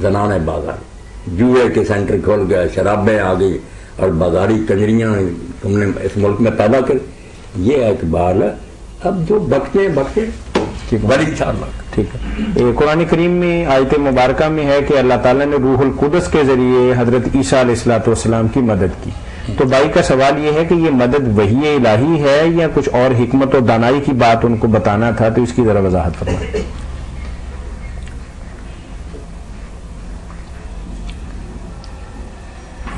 زنان بازار، جوئے کے سینٹر کھول گئے، شرابیں آ گئی اور بازاری کنجریاں تم نے اس ملک میں پیدا کر. یہ اعتبار ہے. اب جو بکتے بڑی انشاءاللہ. ٹھیک ہے. قرآن کریم میں آیت مبارکہ میں ہے کہ اللہ تعالیٰ نے روح القدس کے ذریعے حضرت عیسیٰ علیہ السلام کی مدد کی. تو بھائی کا سوال یہ ہے کہ یہ مدد وحی الہی ہے یا کچھ اور حکمت و دانائی کی بات ان کو بتانا تھا؟ تو اس کی ذرا وضاحت فرمائیں.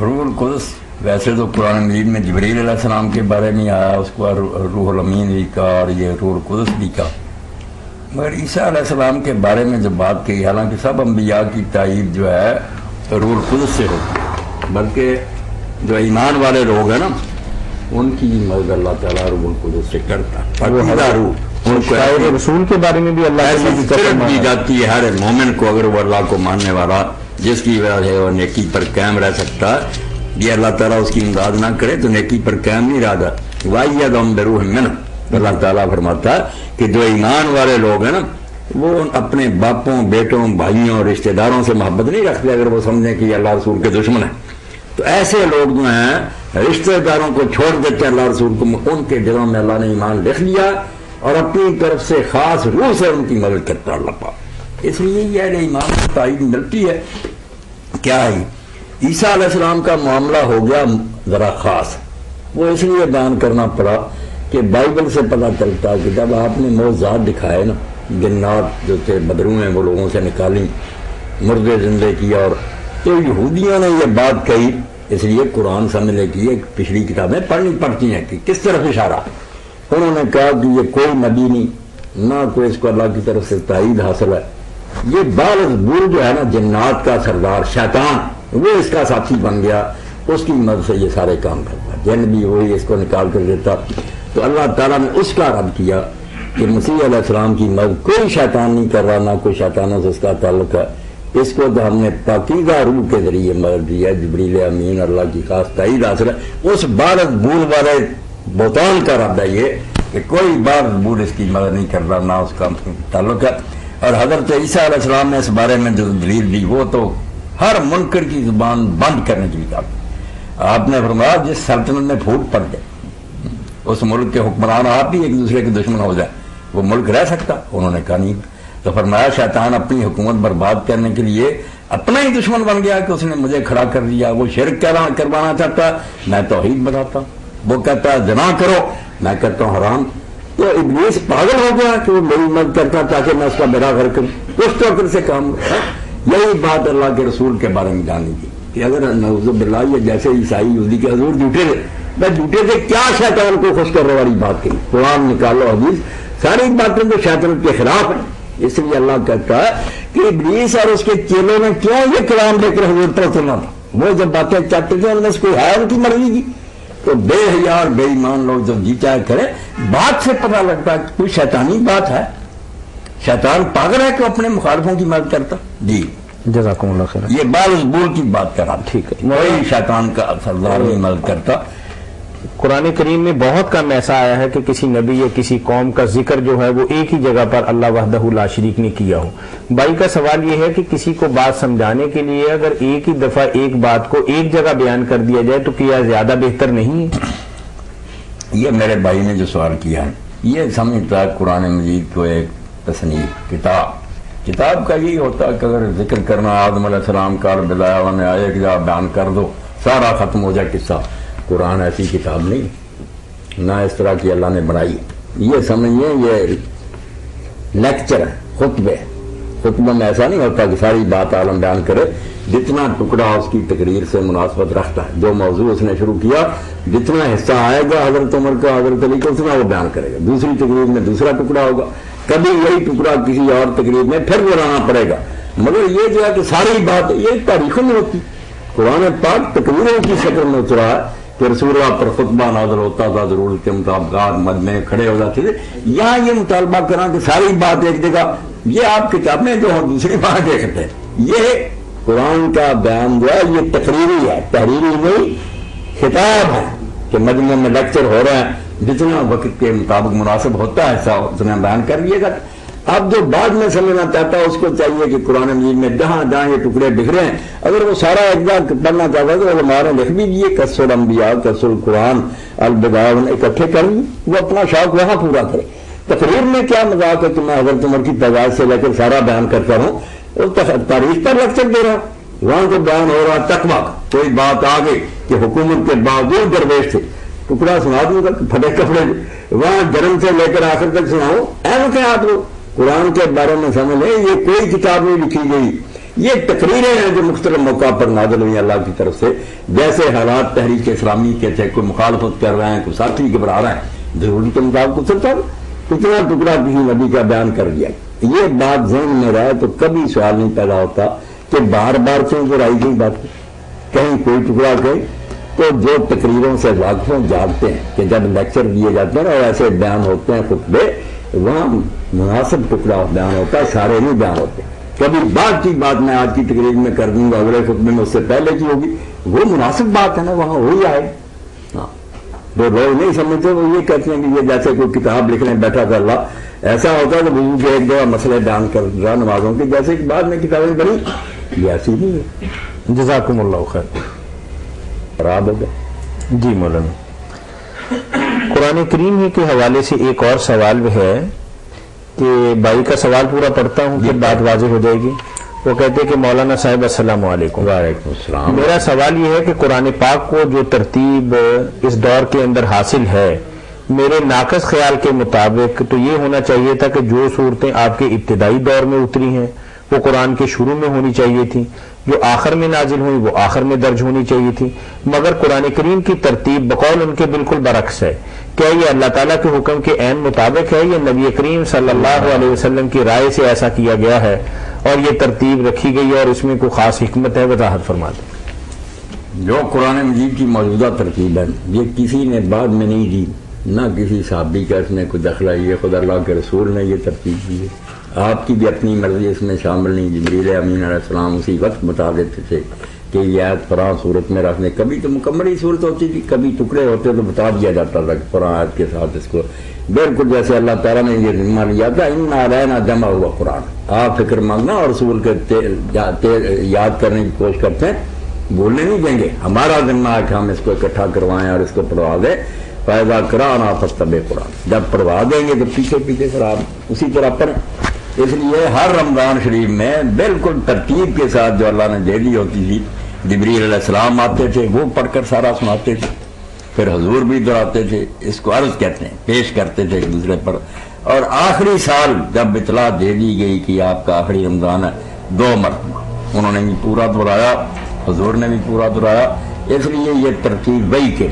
روح القدس ویسے تو قرآن مجید میں جبریل علیہ السلام کے بارے میں آیا، اس کو روح الامین بھی کہا اور یہ روح القدس بھی کہا، مگر عیسیٰ علیہ السلام کے بارے میں جو بات کہی، حالانکہ سب انبیاء کی تائید جو ہے روح القدس سے ہوتی ہے، بلکہ جو ایمان والے لوگ ہیں نا ان کی مدد اللہ تعالیٰ روح القدس سے کرتا ہے. روح رسول کے بارے میں بھی اللہ دی جاتی ہے ہر مومن کو، اگر وہ اللہ کو ماننے والا جس کی وجہ سے وہ نیکی پر قائم رہ سکتا ہے، یہ اللہ تعالیٰ اس کی امداد نہ کرے تو نیکی پر قائم نہیں رہتا. وَأَيَّدَهُمْ بِرُوحٍ مِّنْهُ، اللہ تعالیٰ فرماتا ہے کہ جو ایمان والے لوگ ہیں نا وہ اپنے باپوں، بیٹوں، بھائیوں، رشتہ داروں سے محبت نہیں رکھتے اگر وہ سمجھیں کہ یہ اللہ رسول کے دشمن ہیں. تو ایسے لوگ جو ہیں رشتہ داروں کو چھوڑ دیتے ہیں اللہ رسول کو، ان کے دلوں میں اللہ نے ایمان لکھ لیا اور اپنی طرف سے خاص روح سے ان کی مدد کرتا اللہ پاک. اس لیے یہ اہل ایمان کو تائید ملتی ہے. کیا ہے عیسیٰ علیہ السلام کا معاملہ ہو گیا ذرا خاص، وہ اس لیے بیان کرنا پڑا کہ بائبل سے پتہ چلتا کہ جب آپ نے معجزات دکھائے نا، جنات جو تھے بدرویں وہ لوگوں سے نکالی، مردے زندے کیا، اور تو یہودیوں نے یہ بات کہی. اس لیے قرآن سمجھنے کی یہ پچھلی کتابیں پڑھنی پڑتی ہیں کہ کس طرف اشارہ. انہوں نے کہا کہ یہ کوئی نبی نہیں، نہ کوئی اس کو اللہ کی طرف سے تائید حاصل ہے. یہ بالغ جو ہے نا جنات کا سردار شیطان، وہ اس کا ساتھی بن گیا، اس کی مدد سے یہ سارے کام کرتا. جن بھی وہی اس کو نکال کر دیتا. تو اللہ تعالیٰ نے اس کا رد کیا کہ مسیح علیہ السلام کی مدد کوئی شیطان نہیں کر رہا، نہ کوئی شیطانوں سے اس کا تعلق ہے. اس کو تو ہم نے پاکیزہ روح کے ذریعے مدد دی ہے، جبریل امین اللہ کی خاص تائید حاصل ہے. اس بارد بول والے بہتان کا رد ہے یہ کہ کوئی بارد بول اس کی مدد نہیں کر رہا، نہ اس کا تعلق ہے. اور حضرت عیسیٰ علیہ السلام نے اس بارے میں جو دلیل دی وہ تو ہر منکر کی زبان بند کرنے کی بات. آپ نے فرمایا جس سلطنت میں پھوٹ پڑ جائے اس ملک کے حکمران آپ ہی ایک دوسرے کے دشمن ہو جائے، وہ ملک رہ سکتا؟ انہوں نے کہا نہیں. تو فرمایا شیطان اپنی حکومت برباد کرنے کے لیے اپنا ہی دشمن بن گیا کہ اس نے مجھے کھڑا کر دیا. وہ شرک کروانا چاہتا، میں توحید بتاتا ہوں. وہ کہتا ہے زنا کرو، میں کہتا ہوں حرام. تو ابلیس پاگل ہو گیا کہ وہ میری مدد کرتا تاکہ میں اس کا بیڑا غرق کروں. اس توقع سے کام. یہی بات اللہ کے رسول کے بارے میں جانی تھی کہ اگر نعوذ باللہ یہ جیسے عیسائی یہودی کے حضور جھوٹے تھے، میں جھوٹے سے کیا شیطان کو خوش کرنے والی بات کہی. قرآن نکالو حدیث، ساری باتیں تو شیطان کے خلاف ہیں. اس لیے اللہ کہتا ہے کہ ابلیس اور اس کے چیلوں نے کیوں یہ کلام لے کر حضور پر سنا تھا. وہ جب باتیں چاہتے تھے ان میں سے کوئی ہے ان کی مرضی کی. تو بے حیا اور بے ایمان لوگ جب جی چاہے کرے، بات سے پتہ لگتا ہے کہ کوئی شیطانی بات ہے. شیطان پاگل ہے کہ اپنے مخالفوں کی مدد کرتا. جی جزاکم اللہ خیر. یہ بال بول کی بات کر رہا. ٹھیک ہے، کوئی شیطان کا سردار نہیں مدد کرتا. قرآن کریم میں بہت کم ایسا آیا ہے کہ کسی نبی یا کسی قوم کا ذکر جو ہے وہ ایک ہی جگہ پر اللہ وحدہ لا شریک نے کیا ہو. بھائی کا سوال یہ ہے کہ کسی کو بات سمجھانے کے لیے اگر ایک ہی دفعہ ایک بات کو ایک جگہ بیان کر دیا جائے تو کیا زیادہ بہتر نہیں ہے؟ یہ میرے بھائی نے جو سوال کیا ہے یہ سمجھتا ہے قرآن مجید کو ایک تصنیف کتاب کا یہی ہوتا ہے کہ اگر ذکر کرنا آدم علیہ السلام کا بلایا میں آئے کہ آپ بیان کر دو سارا ختم ہو جائے قصہ. قرآن ایسی کتاب نہیں، نہ اس طرح کی اللہ نے بنائی. یہ سمجھیے یہ لیکچر ہے، خطبہ میں ایسا نہیں ہوتا کہ ساری بات عالم بیان کرے. جتنا ٹکڑا اس کی تقریر سے مناسبت رکھتا ہے، جو موضوع اس نے شروع کیا جتنا حصہ آئے گا حضرت عمر کا حضرت علی کا اتنا وہ بیان کرے گا. دوسری تقریر میں دوسرا ٹکڑا ہوگا، کبھی یہی ٹکڑا کسی اور تقریر میں پھر بلانا پڑے گا. مگر یہ جو ہے کہ ساری بات یہ تاریخوں میں ہوتی. قرآن پاک تقریروں کی شکل میں اترا ہے کہ رسول اللہ پر خطبہ نازل ہوتا تھا، ضرورت کے مطابق مجمع کھڑے ہو جاتے تھے. یہاں یہ مطالبہ کرنا کہ ساری بات ایک جگہ، یہ آپ کتابیں جو ہم دوسری بات دیکھتے ہیں. یہ قرآن کا بیان جو ہے یہ تقریری ہے، تحریری نہیں، خطاب ہے کہ مجمع میں لیکچر ہو رہے ہیں، جتنا وقت کے مطابق مناسب ہوتا ہے ایسا اتنا بیان کر لیے گا. اب جو بعد میں سمجھنا چاہتا ہے اس کو چاہیے کہ قرآن مجید میں جہاں جہاں یہ ٹکڑے بکھرے ہیں اگر وہ سارا ایک بار پڑھنا چاہتا ہے تو ہمارے لکھ بھی دیے قصص الانبیاء قصص القرآن البدایہ اکٹھے کر لی، وہ اپنا شوق وہاں پورا کرے۔ تقریر میں کیا مذاق ہے کہ میں حضرت عمر کی پیدائش سے لے کر سارا بیان کرتا ہوں، تاریخ پر لیکچر دے رہا ہوں، وہاں تو بیان ہو رہا تقویٰ کا۔ کوئی بات آ گئی کہ حکومت کے باوجود درویش تھے، ٹکڑا سنا دوں گا پھٹے کپڑے، وہاں جنم سے لے کر آخر تک سناؤ، ایسے آپ لوگ قرآن کے بارے میں سمجھ لیں یہ کوئی کتاب نہیں لکھی گئی، یہ تقریریں ہیں جو مختلف موقع پر نازل ہوئی اللہ کی طرف سے، جیسے حالات تحریک اسلامی کے تھے، کوئی مخالفت کر رہے ہیں، کوئی ساتھی گھبرا رہے ہیں، ضروری کے مطابق چلتا اتنا ٹکڑا کسی نبی کا بیان کر دیا۔ یہ بات ذہن میں رہے تو کبھی سوال نہیں پیدا ہوتا کہ بار بار کیوں دہرائی گئی بات، کہیں کوئی ٹکڑا کہیں تو جو تقریروں سے واقف جانتے ہیں کہ جب لیکچر دیے جاتے ہیں اور ایسے بیان ہوتے ہیں خطبے، وہاں مناسب ٹکڑا بیان ہوتا ہے، سارے نہیں بیان ہوتے۔ کبھی بعد کی بات میں آج کی تقریر میں کر دوں گا، اگلے خطبے میں اس سے پہلے کی ہوگی، وہ مناسب بات ہے نا، وہاں وہی آئے۔ ہاں جو لوگ نہیں سمجھتے وہ یہ کہتے ہیں کہ یہ جیسے کوئی کتاب لکھنے بیٹھا کر رہا، ایسا ہوتا ہے کہ بزرگ ایک دو مسئلے بیان کر رہا نمازوں کی، جیسے کہ بعد میں کتابیں بنی، یہ ایسی نہیں ہے۔ جزاکم اللہ خیر۔ خراب ہو گیا جی مولانا، قرآن کریم کے حوالے سے ایک اور سوال ہے کہ بھائی کا سوال پورا پڑھتا ہوں پھر بات واضح ہو جائے گی۔ وہ کہتے ہیں کہ مولانا صاحب السلام علیکم۔ وعلیکم السلام۔ میرا سوال یہ ہے کہ قرآن پاک کو جو ترتیب اس دور کے اندر حاصل ہے، میرے ناقص خیال کے مطابق تو یہ ہونا چاہیے تھا کہ جو صورتیں آپ کے ابتدائی دور میں اتری ہیں وہ قرآن کے شروع میں ہونی چاہیے تھی، جو آخر میں نازل ہوئی وہ آخر میں درج ہونی چاہیے تھی، مگر قرآن کریم کی ترتیب بقول ان کے بالکل برعکس ہے۔ کیا یہ اللہ تعالیٰ کے حکم کے عین مطابق ہے یا نبی کریم صلی اللہ علیہ وسلم کی رائے سے ایسا کیا گیا ہے اور یہ ترتیب رکھی گئی ہے اور اس میں کوئی خاص حکمت ہے؟ وضاحت فرما دیں۔ جو قرآن مجید کی موجودہ ترتیب ہے یہ کسی نے بعد میں نہیں دی، نہ کسی صحابی کا اس میں کوئی دخل ہے، یہ خود اللہ کے رسول نے یہ ترتیب دی ہے۔ آپ کی بھی اپنی مرضی اس میں شامل نہیں، جبریل امین علیہ السلام اسی وقت بتا دیتے تھے کہ یہ آیت فلاں صورت میں رکھنے، کبھی تو مکمل ہی صورت ہوتی تھی، کبھی ٹکڑے ہوتے تو بتا دیا جاتا تھا کہ فلاں آیت کے ساتھ اس کو، بالکل جیسے اللہ تعالیٰ نے یہ ذمہ لیا تھا اِنَّا عَلَيْنَا جمع ہوا قرآن، آپ فکر مانگنا اور رسول کے یاد کرنے کی کوشش کرتے ہیں، بولنے نہیں دیں گے، ہمارا ذمہ ہے کہ ہم اس کو اکٹھا کروائیں اور اس کو پڑھوا دیں۔ فَإِذَا قَرَأْنَا فَاسْتَمِعْ قرآن، جب پڑھوا دیں گے تو پیچھے پیچھے پھر آپ اسی طرح پڑھیں۔ اس لیے ہر رمضان شریف میں بالکل ترتیب کے ساتھ جو اللہ نے دے دی ہوتی تھی، جبریل علیہ السلام آتے تھے، وہ پڑھ کر سارا سناتے تھے، پھر حضور بھی دہراتے تھے، اس کو عرض کہتے ہیں، پیش کرتے تھے ایک دوسرے پر، اور آخری سال جب اطلاع دے دی گئی کہ آپ کا آخری رمضان ہے، 2 مرتبہ انہوں نے بھی پورا دہرایا، حضور نے بھی پورا دہرایا۔ اس لیے یہ ترتیب وہی کے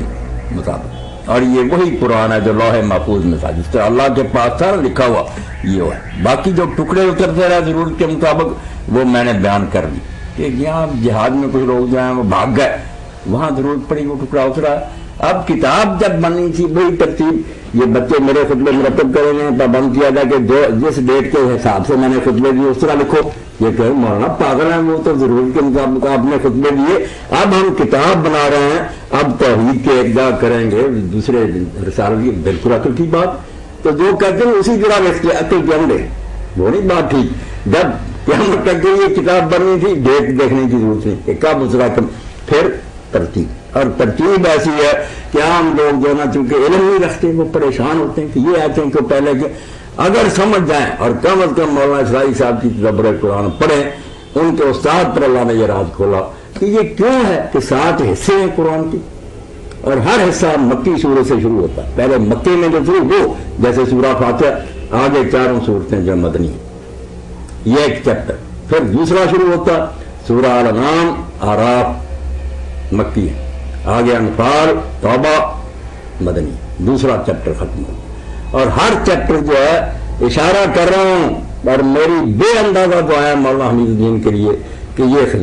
مطابق، اور یہ وہی قرآن ہے جو لوح محفوظ میں تھا، جس طرح اللہ کے پاس تھا لکھا ہوا یہ ہوا ہے۔ باقی جو ٹکڑے اترتے رہے ضرورت کے مطابق وہ میں نے بیان کر دی کہ یہاں جہاد میں کچھ لوگ جو ہیں وہ بھاگ گئے، وہاں ضرورت پڑی وہ ٹکڑا اترا۔ اب کتاب جب بننی تھی وہی ترتیب، یہ بچے میرے خطبے مرتب کرے ہیں، پابند کیا تھا کہ جس ڈیٹ کے حساب سے میں نے خطبے دیے اس طرح لکھو۔ یہ کہ مولانا پاگل ہیں، وہ تو ضرورت کے مطابق آپ نے خطبے دیے، اب ہم کتاب بنا رہے ہیں، اب توحید کے ایک جگہ کریں گے، دوسرے رسالے کی، بالکل عقل کی بات۔ تو جو کہتے ہیں اسی طرح رکھتے عقل کے اندر، وہ نہیں بات ٹھیک۔ جب قیامت تک کے یہ کتاب بننی تھی، ڈیٹ دیکھنے کی ضرورت نہیں کہ کب اس رقم، پھر ترتیب، اور ترتیب ایسی ہے کہ عام لوگ جو نا چونکہ علم نہیں رکھتے وہ پریشان ہوتے ہیں کہ یہ آتے ہیں کہ پہلے کہ اگر سمجھ جائیں، اور کم از کم مولانا اسرائیل صاحب کی تدبر قرآن پڑھیں، ان کے استاد پر اللہ نے یہ راز کھولا کہ یہ کیوں ہے کہ 7 حصے ہیں قرآن کے، اور ہر حصہ مکی سورہ سے شروع ہوتا ہے، پہلے مکی میں جو شروع ہو جیسے سورہ فاتحہ، آگے 4 صورتیں جو مدنی ہیں، یہ ایک چیپٹر، پھر دوسرا شروع ہوتا سورہ الانعام، اعراف مکی ہے، آگے انفال، توبہ مدنی، دوسرا چیپٹر ختم ہو، اور ہر چیپٹر جو ہے اشارہ کر رہا ہوں اور میری بے اندازہ دعا ہے مولانا حمید الدین کے لیے کہ یہ